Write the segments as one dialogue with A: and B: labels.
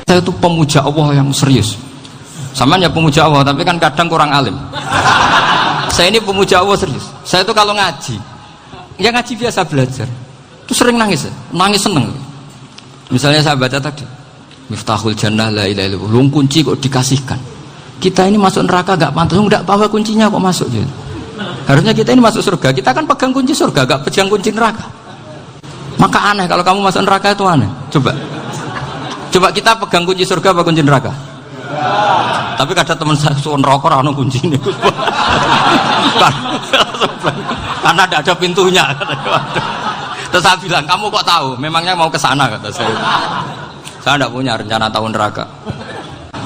A: Saya itu pemuja Allah yang serius. Sama ya pemuja Allah, tapi kan kadang kurang alim. Saya ini pemuja Allah serius. Saya itu kalau ngaji, ya ngaji biasa belajar, itu sering nangis, nangis seneng. Misalnya saya baca tadi, Miftahul Jannah la ilaha illallah, lung kunci kok dikasihkan. Kita ini masuk neraka gak pantas, enggak bawa kuncinya kok masuk gitu. Harusnya kita ini masuk surga, kita kan pegang kunci surga, gak pegang kunci neraka. Maka aneh kalau kamu masuk neraka itu aneh. Coba kita pegang kunci surga apa kunci neraka? Tapi kadang teman saya suon rokok ora ono kuncine. Karena tidak ada pintunya. Terus saya bilang, kamu kok tahu? Memangnya mau ke sana, kata saya. Saya tidak punya rencana tahu neraka.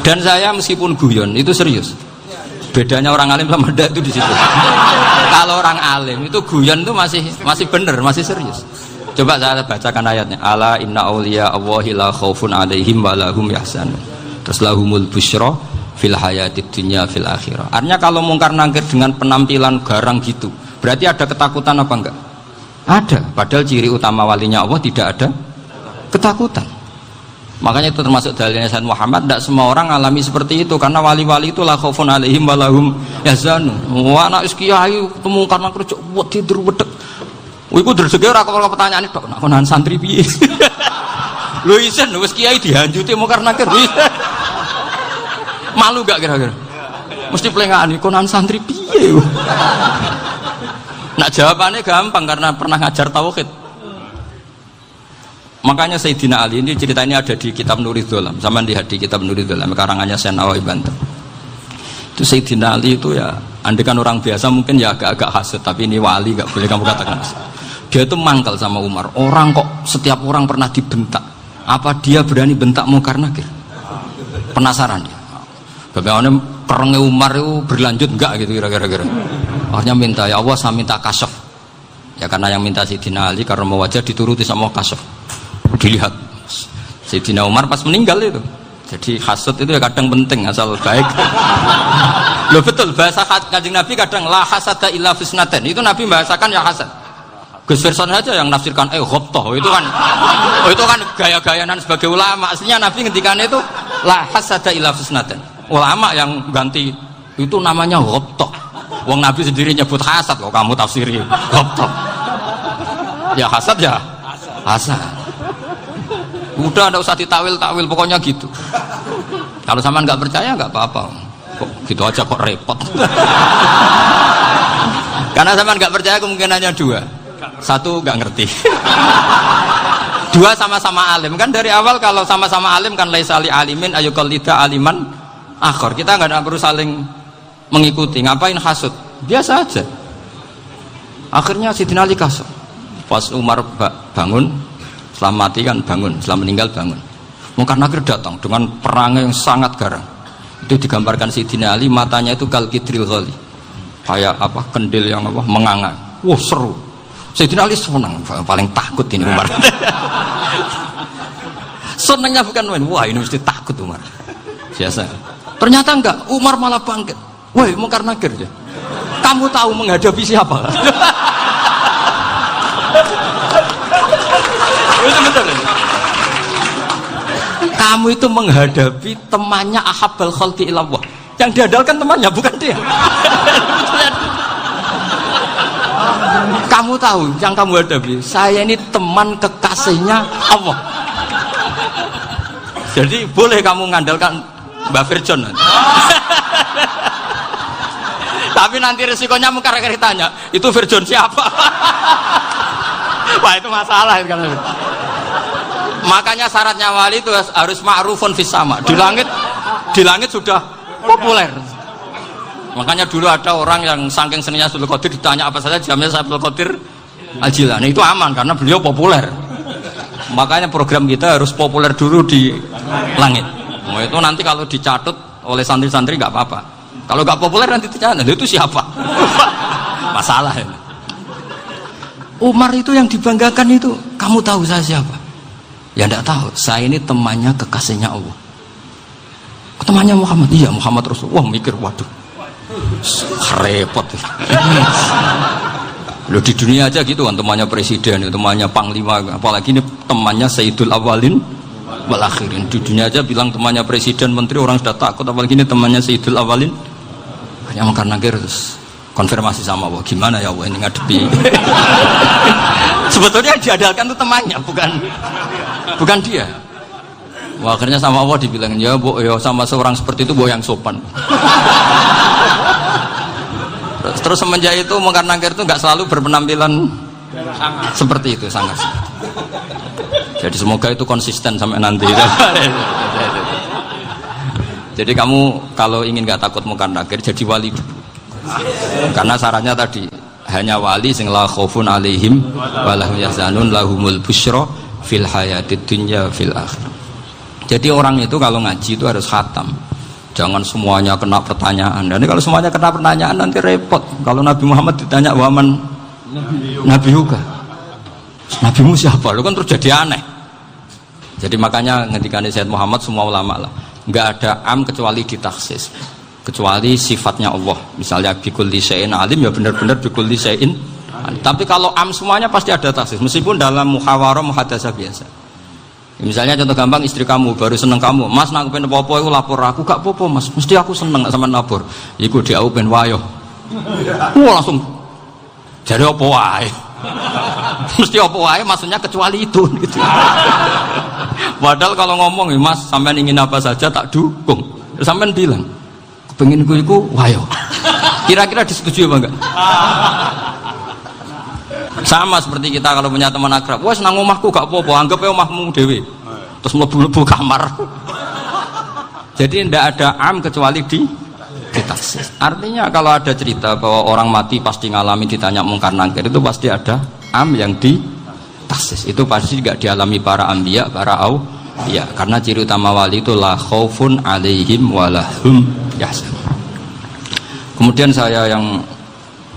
A: Dan saya meskipun guyon itu serius. Bedanya orang alim sama ndak itu di situ. Kalau orang alim itu guyon itu masih benar, masih serius. Coba saya bacakan ayatnya. Ala inna auliya Allahi la khaufun alaihim wa lahum yahzanun. Terus lahumul busyra fil hayatid dunya fil akhirah. Artinya kalau mungkar nangkir dengan penampilan garang gitu, berarti ada ketakutan apa enggak? Ada. Padahal ciri utama walinya Allah tidak ada ketakutan. Makanya itu termasuk dalilnya Sayyid Muhammad. Tidak semua orang alami seperti itu, karena wali-wali itu la khaufun alaihim wa lahum yahzanun. Wah, anak kiai ketemu karena kerja buat tidur wedek. Iku rezeki ora kok pertanyaan itu, nak konan santri piye? Lho isen wis kiai dihanjuti mungkar nakir. Malu gak kira-kira? Mesti pelengahan konan santri piye? Nak jawabannya gampang karena pernah ngajar tauhid. Makanya Sayyidina Ali ini ceritanya ada di kitab Nurul Dholam. Sama lihat di kitab Nurul Dholam karangannya Syekh Nawawi Banten. Itu Sayyidina Ali itu ya, andekan orang biasa mungkin ya agak-agak hasud, tapi ini wali gak boleh kamu katakan hasud. Dia itu mangkal sama Umar. Orang kok setiap orang pernah dibentak, apa dia berani bentak mungkar nakir? Penasaran dia. Bagaimana perangnya Umar itu berlanjut enggak gitu kira-kira. Akhirnya minta, ya Allah saya minta kasyaf. Ya karena yang minta Sayyidina Ali karena mau wajah dituruti sama kasyaf. Dilihat Sayyidina Umar pas meninggal itu. Jadi hasud itu ya kadang penting asal baik. Loh betul, bahasa Kanjeng Nabi kadang la hasada illa fisnaten. Itu Nabi membahasakan ya hasad. Gus Verson saja yang nafsirkan ghobtoh itu kan gaya-gayanan sebagai ulama. Aslinya Nabi ngendikannya itu la hasada illa fisnaten. Ulama yang ganti itu namanya ghobtoh. Wong Nabi sendiri nyebut hasad kok kamu tafsiri ghobtoh. Ya hasad ya hasad. Udah tidak usah ditawil-tawil, pokoknya gitu. Kalau sama nggak percaya nggak apa-apa. Kok gitu aja kok repot. Karena sama nggak percaya kemungkinannya dua. Satu nggak ngerti. Dua sama-sama alim. Kan dari awal kalau sama-sama alim kan laisa li alimin ayuqallida aliman akhor. Kita nggak perlu saling mengikuti. Ngapain hasud? Biasa aja. Akhirnya Sayyidina Ali kasut. Pas Umar bangun, setelah mati kan bangun, setelah meninggal bangun. Mungkar nakir datang dengan perang yang sangat garang. Itu digambarkan Sayyidina Ali, matanya itu kalkidril ghali, kayak apa kendil yang apa menganga. Wah seru. Sayyidina Ali senang, paling takut ini Umar. Senangnya bukan main, wah ini mesti takut Umar. Biasa. Ternyata enggak, Umar malah bangkit. Woi mungkar nakir ya. Kamu tahu menghadapi siapa? Itu betul. Kamu itu menghadapi temannya ahabbal khalqi ilallah. Yang diandalkan temannya bukan dia. Kamu tahu yang kamu hadapi, saya ini teman kekasihnya Allah. Jadi boleh kamu mengandalkan Mbak Virjon. Tapi nanti resikonya mungkar nakir tanya, itu Virjon siapa? Wah itu masalah kan. Makanya syaratnya wali itu harus ma'rufun fis sama. Di langit sudah populer. Makanya dulu ada orang yang saking seninya Abdul Qadir ditanya apa saja jamnya Abdul Qadir Al-Jilani, itu aman karena beliau populer. Makanya program kita harus populer dulu di langit. Nah, itu nanti kalau dicatut oleh santri-santri nggak apa-apa. Kalau nggak populer nanti dicatat, itu siapa? Masalah ini. Umar itu yang dibanggakan itu, kamu tahu saya siapa? Ya enggak tahu, saya ini temannya kekasihnya Allah. Temannya Muhammad, iya Muhammad Rasul. Wah mikir, waduh, repot. Loh di dunia aja gitu kan, temannya presiden, temannya panglima, apalagi ini temannya Sayyidul Awalin wal akhirin. Di dunia aja bilang temannya presiden, menteri, orang sudah takut, apalagi ini temannya Sayyidul Awalin. Hanya mungkar nakir terus konfirmasi sama Allah, gimana ya Allah ini ngadepi. Sebetulnya diadalkan itu temannya, bukan dia. Wah, akhirnya sama Allah dibilang, ya bu, ya sama seorang seperti itu bu yang sopan. Terus semenjak itu mungkar nakir itu nggak selalu berpenampilan seperti itu, sangat. Jadi semoga itu konsisten sampai nanti. Jadi kamu kalau ingin nggak takut mungkar nakir, jadi wali dulu. Karena syaratnya tadi hanya wali sing la khaufun alaihim walahum yahzanun lahumul busyra fil hayatid dunya fil akhirah. Jadi orang itu kalau ngaji itu harus khatam. Jangan semuanya kena pertanyaan. Dan kalau semuanya kena pertanyaan nanti repot. Kalau Nabi Muhammad ditanya waman Nabi juga. Nabimu siapa? Lu kan terus jadi aneh. Jadi makanya ketika Sayyid Muhammad semua ulama lah, nggak ada am kecuali ditaksis. Kecuali sifatnya Allah. Misalnya bikulli syai'in alim ya benar-benar bikulli syai'in. Tapi kalau am semuanya pasti ada taksis. Meskipun dalam muhawarah muhadasah biasa. Misalnya contoh gampang, istri kamu baru seneng kamu, mas nak pengen apa-apa aku lapor aku, gak apa-apa mas, mesti aku seneng gak sama lapor. Iku dia aku pengen wayo. Wah langsung jadi apa wae. Mesti apa wae maksudnya kecuali itu gitu. Padahal kalau ngomong mas sampean ingin apa saja tak dukung. Sampean bilang pengen ku iku wayo. Kira-kira disetujui apa enggak? Sama seperti kita kalau punya teman akrab, wah senang omahku gak apa-apa, anggap ya omahmu dewe, terus mlebu-mlebu kamar. Jadi tidak ada am kecuali ditaksis. Artinya kalau ada cerita bahwa orang mati pasti ngalami ditanya mungkar nakir, itu pasti ada am yang ditaksis. Itu pasti gak dialami para anbiya, para auliya. Karena ciri utama wali itu la khaufun alaihim walahum yahzanun. Kemudian saya yang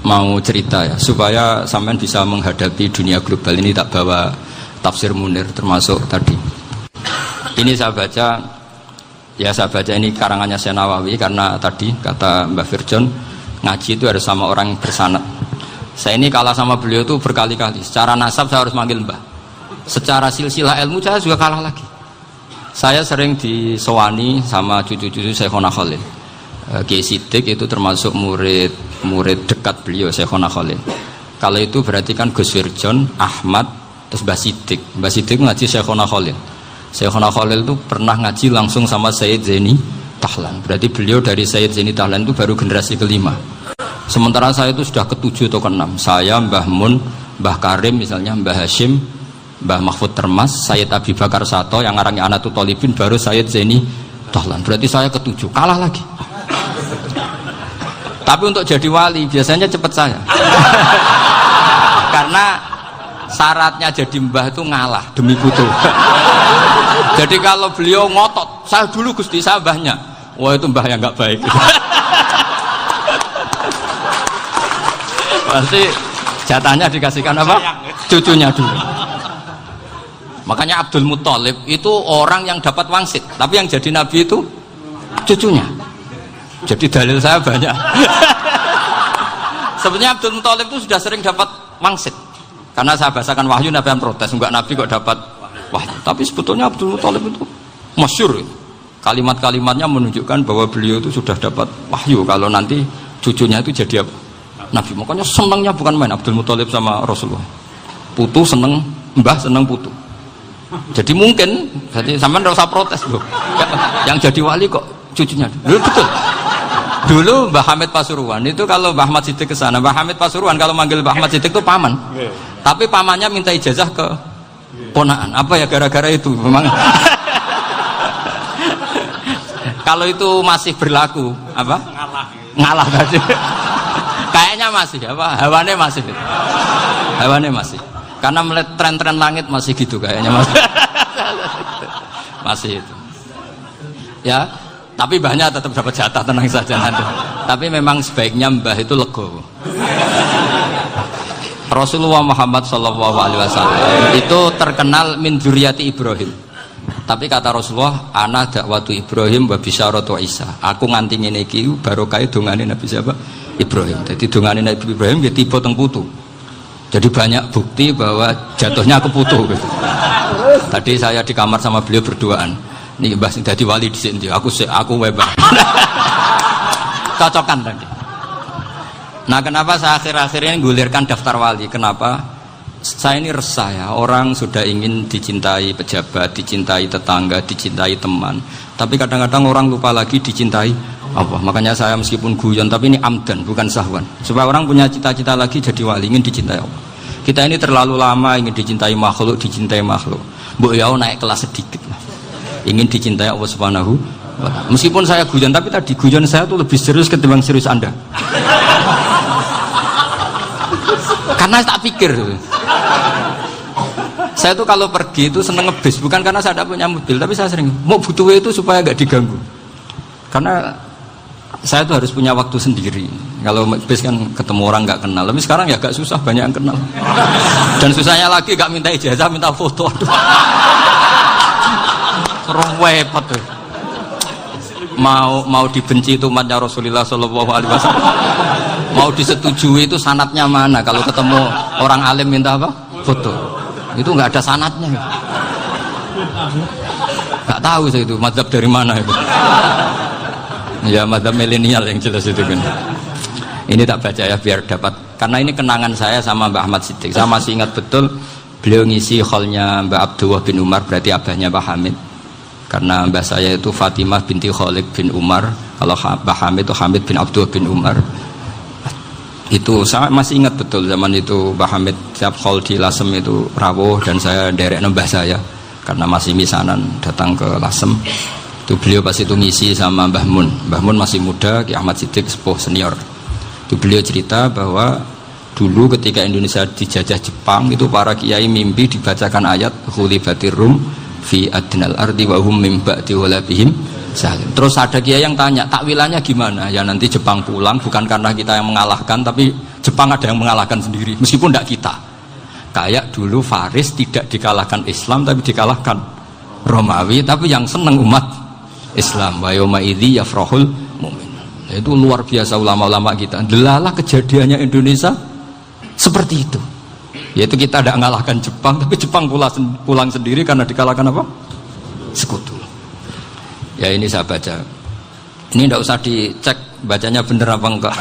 A: mau cerita ya supaya sampean bisa menghadapi dunia global ini, tak bawa tafsir Munir termasuk tadi. Ini saya baca ini karangannya Syekh Nawawi karena tadi kata Mbah Firjon ngaji itu harus sama orang yang bersanad. Saya ini kalah sama beliau itu berkali-kali. Secara nasab saya harus manggil Mbah. Secara silsilah ilmu saya juga kalah lagi. Saya sering disowani sama cucu-cucu Syekhona Khalil. Kiai Sidik itu termasuk murid dekat beliau Syekhona Khalil. Kalau itu berarti kan Gus Wirjon, Ahmad, terus Mbah Sidik. Mbah Sidik ngaji Syekhona Khalil. Syekhona Khalil itu pernah ngaji langsung sama Sayyid Zaini Tahlan. Berarti beliau dari Sayyid Zaini Tahlan itu baru generasi kelima. Sementara saya itu sudah ke-7 atau ke-6. Saya, Mbah Mun, Mbah Karim misalnya, Mbah Hashim, Mbah Mahfud Termas, Sayyid Abi Bakar Sato yang arangnya Anatul Tolibin, baru Sayyid Zaini Tahlan. Berarti saya ke-7, kalah lagi. Tapi untuk jadi wali biasanya cepat saya. Karena syaratnya jadi mbah itu ngalah demi putu. Jadi kalau beliau ngotot, saya dulu Gusti, saya mbahnya. Wah itu mbah yang nggak baik. Pasti jatahnya dikasihkan apa? Cucunya dulu. Makanya Abdul Muthalib itu orang yang dapat wangsit, tapi yang jadi nabi itu cucunya. Jadi dalil saya banyak. Sebenarnya Abdul Muthalib itu sudah sering dapat wangsit. Karena saya bahasakan wahyu, Nabi yang protes, enggak Nabi kok dapat wahyu. Tapi sebetulnya Abdul Muthalib itu masyhur. Kalimat-kalimatnya menunjukkan bahwa beliau itu sudah dapat wahyu kalau nanti cucunya itu jadi Nabi. Makanya senangnya bukan main Abdul Muthalib sama Rasulullah. Putu seneng, mbah seneng putu. Jadi mungkin, jadi sampean enggak usah protes loh. Yang jadi wali kok cucunya. Loh, betul. Dulu Mbah Hamid Pasuruan itu kalau Mbah Ahmad Siddiq ke sana, Mbah Hamid Pasuruan kalau manggil Mbah Ahmad Siddiq itu paman. Tapi pamannya minta ijazah ke ponaan. Apa ya gara-gara itu memang. Kalau itu masih berlaku apa? Ngalah tadi. Kayaknya masih apa? Hawane masih. Hawane masih. Karena melihat tren-tren langit masih gitu kayaknya masih. Masih itu. Ya. Tapi mbahnya tetap dapat jatah, tenang saja nanti. Tapi memang sebaiknya mbah itu legowo. Rasulullah Muhammad SAW itu terkenal min dzurriyyati Ibrahim. Tapi kata Rasulullah, ana dakwatu Ibrahim wa bisyaratu Isa. Aku nganti ngene iki barokah dongane Nabi siapa? Ibrahim. Jadi dongane Nabi Ibrahim ya tiba teng putu. Jadi banyak bukti bahwa jatuhnya ke putu gitu. Tadi saya di kamar sama beliau berduaan. Nih Mbah sing dadi wali di sini, aku webah. Cocokan tadi. Nah, kenapa saya akhir-akhir ini gulirkan daftar wali? Kenapa? Saya ini resah ya, orang sudah ingin dicintai pejabat, dicintai tetangga, dicintai teman. Tapi kadang-kadang orang lupa lagi dicintai apa. Makanya saya meskipun guyon, tapi ini amdan, bukan sahwan. Supaya orang punya cita-cita lagi jadi wali, ingin dicintai Allah. Kita ini terlalu lama ingin dicintai makhluk, Mbok ya naik kelas sedikit lah. Ingin dicintai Allah Subhanahu wa Ta'ala. Meskipun saya guyon, tapi tadi guyon saya tuh lebih serius ketimbang serius Anda. Karena tak pikir. Saya tuh kalau pergi itu seneng ngebis, bukan karena saya tidak punya mobil, tapi saya sering mau butuh itu supaya nggak diganggu. Karena saya tuh harus punya waktu sendiri. Kalau bis kan ketemu orang nggak kenal, tapi sekarang ya agak susah, banyak yang kenal. Dan susahnya lagi nggak minta ijazah, minta foto. Repot tuh. Mau dibenci itu umatnya Rasulullah Shallallahu Alaihi Wasallam. Mau disetujui itu sanatnya mana? Kalau ketemu orang alim minta apa? Foto. Itu nggak ada sanatnya. Nggak tahu saya itu mazhab dari mana itu. Ya mazhab milenial yang jelas itu kan. Ini tak baca ya biar dapat. Karena ini kenangan saya sama Mbak Ahmad Siddiq. Saya masih ingat betul beliau ngisi hallnya Mbak Abdullah bin Umar, berarti abahnya Mbak Hamid. Karena mbah saya itu Fatimah binti Khalid bin Umar, kalau Mbah Hamid itu Hamid bin Abdullah bin Umar. Itu saya masih ingat betul zaman itu Mbah Hamid tiap hall di Lasem itu rawuh dan saya derek mbah saya karena masih misanan datang ke Lasem. Itu beliau pas itu ngisi sama Mbah Mun. Mbah Mun masih muda, Ki Ahmad Siddiq sepuh senior. Itu beliau cerita bahwa dulu ketika Indonesia dijajah Jepang itu para kiai mimpi dibacakan ayat Ghulibatir Rum fi adnal ardi wa hum min ba'di walabihim salim. Terus ada kiai yang tanya, takwilannya gimana? Ya nanti Jepang pulang bukan karena kita yang mengalahkan, tapi Jepang ada yang mengalahkan sendiri, meskipun tidak kita. Kayak dulu Faris tidak dikalahkan Islam tapi dikalahkan Romawi, tapi yang senang umat Islam. Wa yauma idzi yafrahul mu'minun. Itu luar biasa ulama-ulama kita. Delalah kejadiannya Indonesia seperti itu. Yaitu kita tidak mengalahkan Jepang, tapi Jepang pulang sendiri karena dikalahkan apa? Sekutu. Ya ini saya baca. Ini tidak usah dicek bacanya benar apa enggak,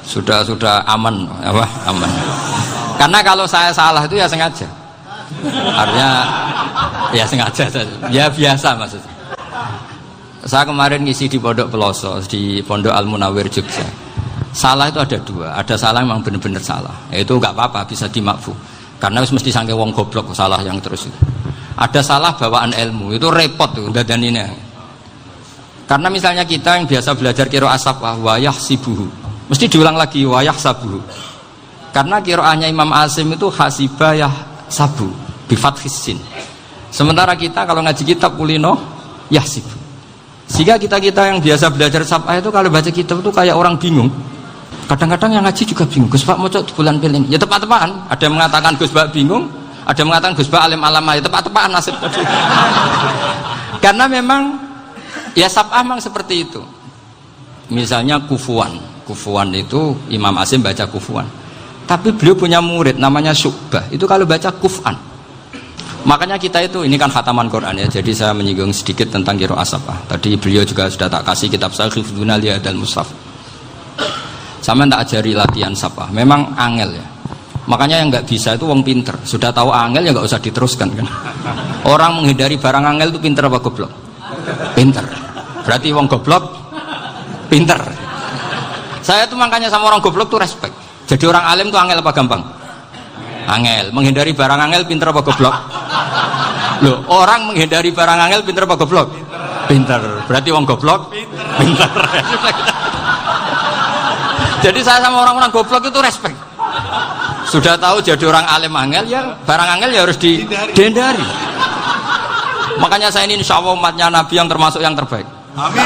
A: sudah aman apa? Aman. Karena kalau saya salah itu ya sengaja. Artinya ya sengaja saja. Ya biasa maksudnya. Saya kemarin ngisi di Pondok Peloso, di Pondok Al Munawir Jogja. Salah itu ada dua, ada salah memang benar-benar salah, itu nggak apa-apa, bisa dimakfu karena mesti sangke wong goblok salah yang terus itu. Ada salah bawaan ilmu, itu repot tuh dan ini. Karena misalnya kita yang biasa belajar qiraah sabah wayah sibuhu, mesti diulang lagi wayah sabuhu. Karena qiraahnya Imam Asim itu hasibah yah sabu bifathis sin. Sementara kita kalau ngaji kitab kulino yah sibu. Sehingga kita yang biasa belajar sabah itu kalau baca kitab itu kayak orang bingung. Kadang-kadang yang ngaji juga bingung. Gus Pak mau di bulan pilih. Ya tepat-tepatan. Ada yang mengatakan Gus Pak bingung, ada yang mengatakan Gus Pak alim alama. Ya tepat-tepatan nasib tadi. Karena memang ya sab'ah memang seperti itu. Misalnya kufuan. Kufuan itu Imam Asim baca kufuan. Tapi beliau punya murid namanya Syu'bah. Itu kalau baca kuf'an. Makanya kita itu, ini kan khataman Quran ya. Jadi saya menyinggung sedikit tentang qiraah sab'ah. Tadi beliau juga sudah tak kasih kitab saya Hifdzuna Liyadal Mushaf. Sama tak ajari latihan sab'ah, memang angel ya. Makanya yang nggak bisa itu wong pinter. Sudah tahu angel ya nggak usah diteruskan kan. Orang menghindari barang angel itu pinter apa goblok? Pinter. Berarti wong goblok pinter. Saya tuh makanya sama orang goblok tuh respect. Jadi orang alim tuh angel apa gampang? Angel. Menghindari barang angel pinter apa goblok? Loh, orang menghindari barang angel pinter apa goblok? Pinter. Berarti wong goblok pinter. Jadi saya sama orang-orang goblok itu respect. Sudah tahu jadi orang alim angel ya barang angel ya harus dihindari. Makanya saya ini insya Allah umatnya Nabi yang termasuk yang terbaik. Amin.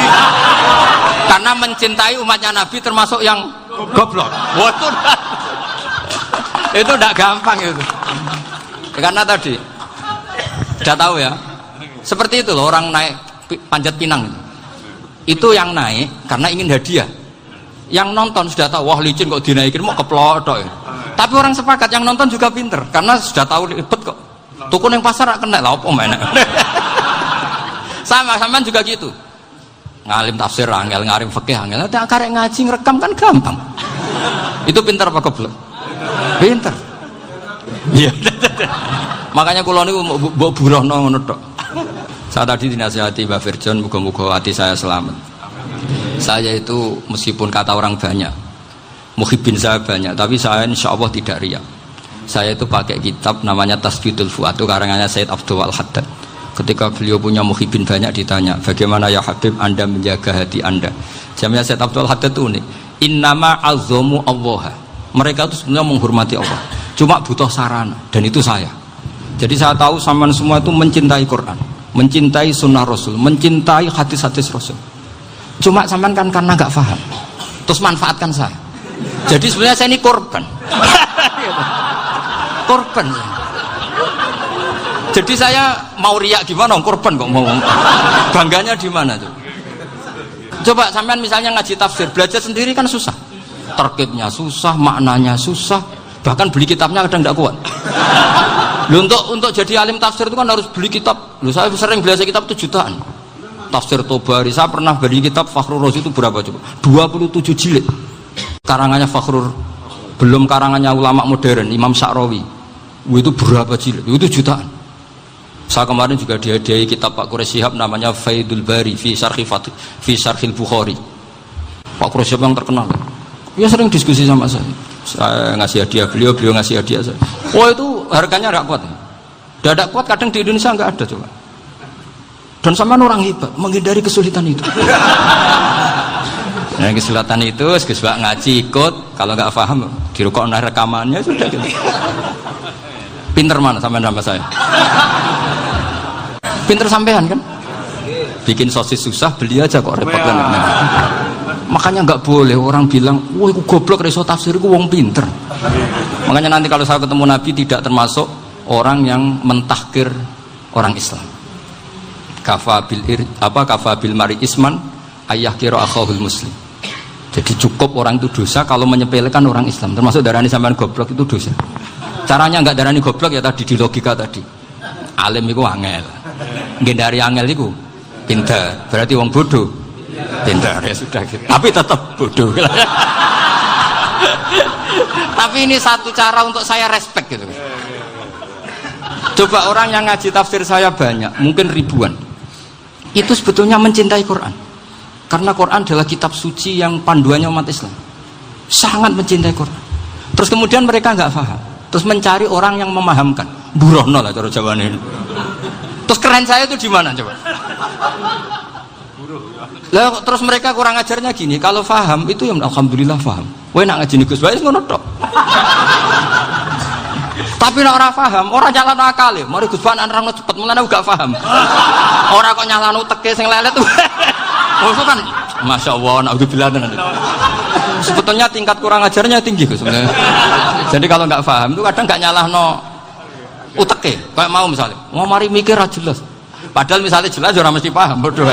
A: Karena mencintai umatnya Nabi termasuk yang goblok. Waduh. Itu tidak gampang itu. Karena tadi sudah tahu ya. Seperti itu loh orang naik Panjat Pinang. Itu yang naik karena ingin hadiah. Yang nonton sudah tahu, wah licin kok dinaikin mau keplotok ya. Tapi orang sepakat yang nonton juga pinter karena sudah tahu ribet kok. Tuku yang pasar kena lah apa mana. Sama juga gitu. Ngalim tafsir angel, ngalim fikih angel. Nanti karek ngaji ngerekam kan gampang. Itu pinter apa goblok? Pinter. Iya. Makanya kula niku mbok burohno ngono tok. Saya tadi dinasihati Mbak Firjon, muga-muga hati saya selamat. Saya itu meskipun kata orang banyak, muhibbin saya banyak, tapi saya insya Allah tidak riya. Saya itu pakai kitab namanya Tasbidul Fuad, itu karangannya Said Abdul Al-Haddad. Ketika beliau punya muhibbin banyak ditanya, bagaimana ya Habib Anda menjaga hati Anda? Jamnya Said Abdul Al-Haddad itu unik. Innama azzamu Allah. Mereka itu sebenarnya menghormati Allah, cuma butuh sarana, dan itu saya. Jadi saya tahu sampean semua itu mencintai Quran, mencintai sunnah Rasul, mencintai hadis-hadis Rasul. Cuma sampean kan karena nggak paham, terus manfaatkan saya. Jadi sebenarnya saya ini korban. Korban. Jadi saya mau riak gimana? Korban kok mau. Bangganya di mana tuh? Coba sampean misalnya ngaji tafsir, belajar sendiri kan susah. Terkitnya susah, maknanya susah, bahkan beli kitabnya kadang tidak kuat. Loh, untuk jadi alim tafsir itu kan harus beli kitab. Loh, saya sering belajar kitab itu jutaan. Tafsir Tobari, saya pernah beli kitab Fakhrur Razi itu berapa coba? 27 jilid. Karangannya Fakhrur, belum karangannya ulama modern, Imam Sya'rawi. Itu berapa jilid? Itu jutaan. Saya kemarin juga dihadiahi kitab Pak Quraish Shihab namanya Faidul Bari fi Syarhil Bukhari. Pak Quraish Shihab yang terkenal. Dia sering diskusi sama saya ngasih hadiah beliau ngasih hadiah saya. Oh itu harganya nggak kuat. Tidak kuat kadang di Indonesia nggak ada coba. Dan sama orang hebat menghindari kesulitan itu. Nah, kesulitan itu sebab ngaji ikut, kalau nggak paham dirukok rekamannya sudah gitu. Pinter mana sampean sama saya? Pinter sampean kan? Bikin sosis susah, beli aja kok repot kan. Makanya nggak boleh orang bilang, wah aku goblok reso tafsir, aku wong pinter. Makanya nanti kalau saya ketemu Nabi tidak termasuk orang yang mentahkir orang Islam. Kafabil mari isman ayah kira akhahul muslim. Jadi cukup orang itu dosa kalau menyepelekan orang Islam, termasuk darani sampean goblok itu dosa. Caranya nggak darani goblok ya tadi di logika tadi. Alim itu angel, gendari angel itu pinter, berarti wong bodoh. Pintar ya sudah gitu. Tapi tetap bodoh. Tapi ini satu cara untuk saya respect gitu. Coba orang yang ngaji tafsir saya banyak, mungkin ribuan. Itu sebetulnya mencintai Quran. Karena Quran adalah kitab suci yang panduannya umat Islam. Sangat mencintai Quran. Terus kemudian mereka nggak paham. Terus mencari orang yang memahamkan. Burohno lah cara jawabannya ini. Terus keren saya itu di mana coba? Lah terus mereka kurang ajarnya gini, kalau paham itu ya alhamdulillah paham. Kowe nak ngaji Gus Bae ngono tok. Tapi nek ora paham, ora nyalano akale. Mari Gus Bae nerangno cepet, mulane gak paham. Ora kok nyalano teke sing lelet. Oh itu kan masyaallah, naudzubillah tenan. Sebetulnya tingkat kurang ajarnya tinggi Gus sebenarnya. Jadi kalau nggak paham itu kadang nggak nyalahno uteke. Kayak mau misalnya, mau mari mikir ra jelas. Padahal misalnya jelas ora mesti paham, bodoh.